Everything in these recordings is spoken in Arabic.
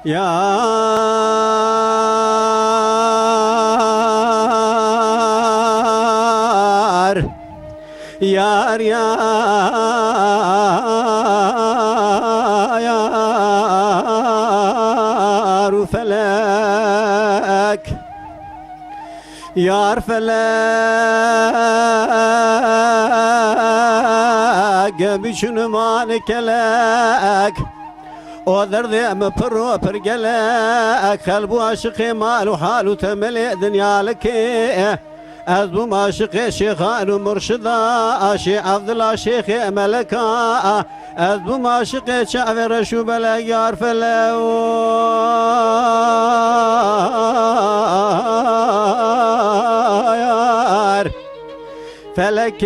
يار يار يار فلك يار فلك بشنو مالك لك وذر ذي مبرو برقلك خلبو عشقي مالو حالو تملي دنيا لك أذبو ما شيخي شيخان ومرشدا أشي عبد الله شيخي ملكا أذبو ما شيخي شعبي رشو بلا يار فلو يار فلك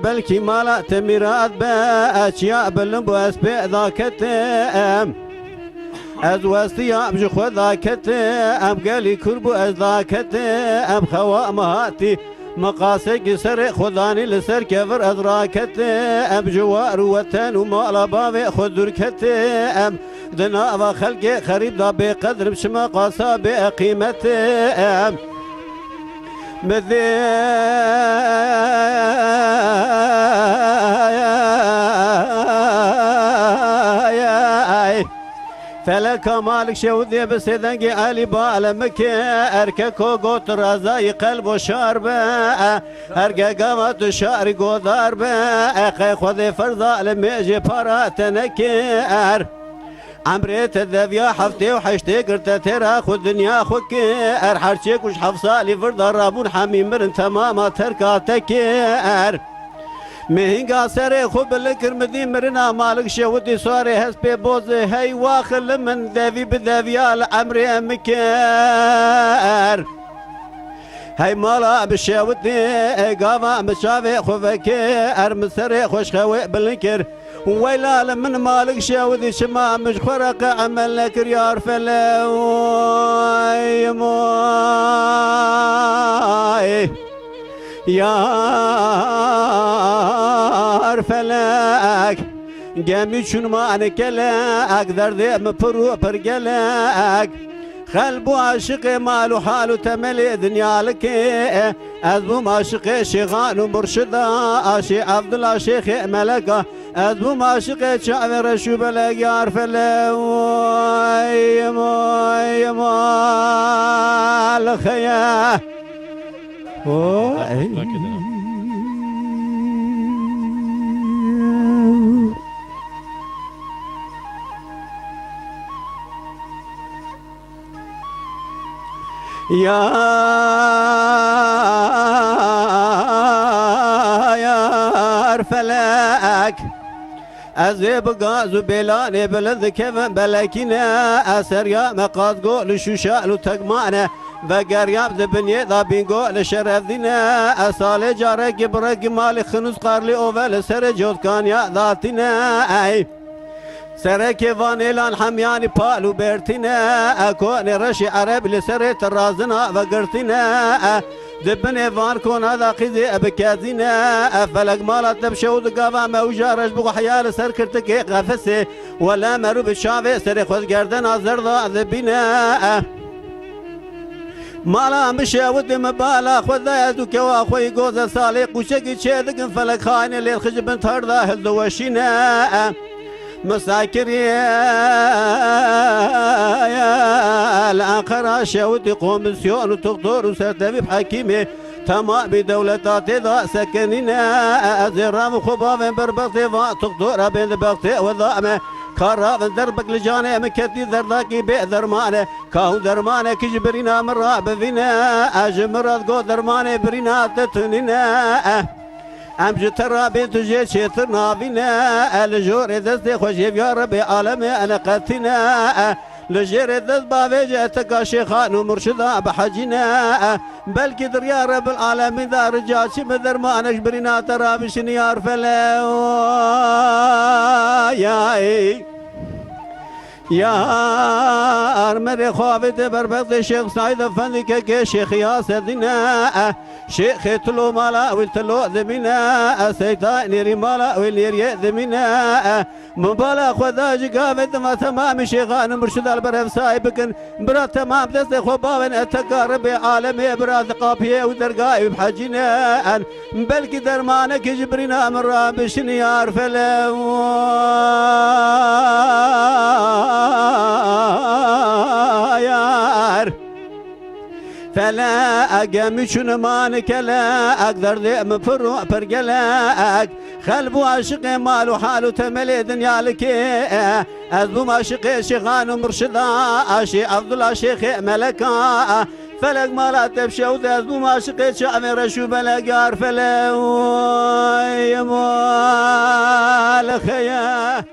بلكي مالا تميرات بأشياء بلنبو أسبق ذاكتم از وستی ام جو خدا کت ام گلی کربو از ذاکت ام خوا مهاتی مقاسق سر خدانی لسر کفر از راکت ام جوار وطن و مالا باوی خود درکت ام دنا و خلق خریب دا بقدر بشما قاسا بقیمت ام مذي فلك مالك شودي بسيدنجي علي بالمك ارككو قوت رزاي قلب وشارب ارقا قامت شعري قدارب اخي خذي فرضا لميجي باراتنك عمريت الذبيا حفتي وحشتي قرت ترى خذ دنيا خوك ارحرشيك وش حفصالي فرضا رابون حميم مرن تماما تركاتك مهنگا سر خوب لکر مدی مرنا مالک شودی سواری هست پی بوز هی واخل من ذوی بذویال عمری امکر هی مالا بشودی قاوا مشاوی خوفک ارم سر خوش خوی بلنکر ویلال من مالک شودی شما مش خرق عمل لکر یار فلوی موی يار فلك قامي شنو ما أنا كلاك درد مبرو برجلك خلبو عاشق مالو حالو تملي دنيا لك أذبو معشق شيخان ومرشدا أشي عبد الله شيخ ملكة أذبو معشق شعب رشو بلك يار فلوي موي مال خيا يا فلك أزيب غازو بلاني بلذ كيفن بلكينا أسر يا مقاض قول شوشالو تقمانا بقرياب ذبني ذا بينقول شرف ذينا أصالي جارك برق مالي خنوز قارلي أوفل سر جوز كان يا ذاتنا أي سرك فانيلان حمياني بالو بيرتنا أكون رشي عرب لسر ترازنا وقرتنا دبني فان كون هذا قيزي أبكازنا فلق مالات تبشود قافا موجارش بقو حيال سر كرتك غفسي ولا مرو بالشافي سر خذ قردنا زرضا ذبنا مالا مشاود مبالا خذا يدك واخوي جوز صالح وشقي شيدق فلك خاين اللي الخجب ترضى هالدوشينا مساكر يا الآخر شاود قوم سيون وتقدر وسردبي بحكيمه تمام بدولتات ذا سكننا أزرام خباب بربطي تقدر بين بغتي وضامه كارا دربك لجاني مكتي ذرداكي بئذرمانه كاو درمانه كجبرينا مراب فينا أجمرات قو درمانه برينا تتننا أمج ترى بنت جيت شيطرنا فينا الجور دستي خوشي يا ربي عالمي أنا قتنا لجير دست بافيجتك شيخان ومرشدا بحجنا بل كدر يا رب العالمين ذا رجال شمدر ما نجبرنا ترى بشني يعرف له يا أرمر خوافت بربط شيخ سعيد فندك كي شيخ ياسر دينا شيخ تلو مالا والتلو ذمينا سيطان نيري مالا والنيري ذمينا مبالا خذاج قافت ما تمام شيخان مرشد البرف سايبكن برا تمام دست خبابن اتقارب عالمي برا ثقافيه ودرقائي بحجينا بلكي درمانك جبرنا مرا بشني عارف يار فلا أقام شنو مانك لا أقدر ذي مفرو فرقلاك خلبو عاشق مالو حالو تملي دنيا لك أذبو عاشق شيخان ومرشدا عاشي عبد الله شيخ ملكا فلك ما لا تبشي وذبو عاشق شعب رشو بلقار فلا يمال خيا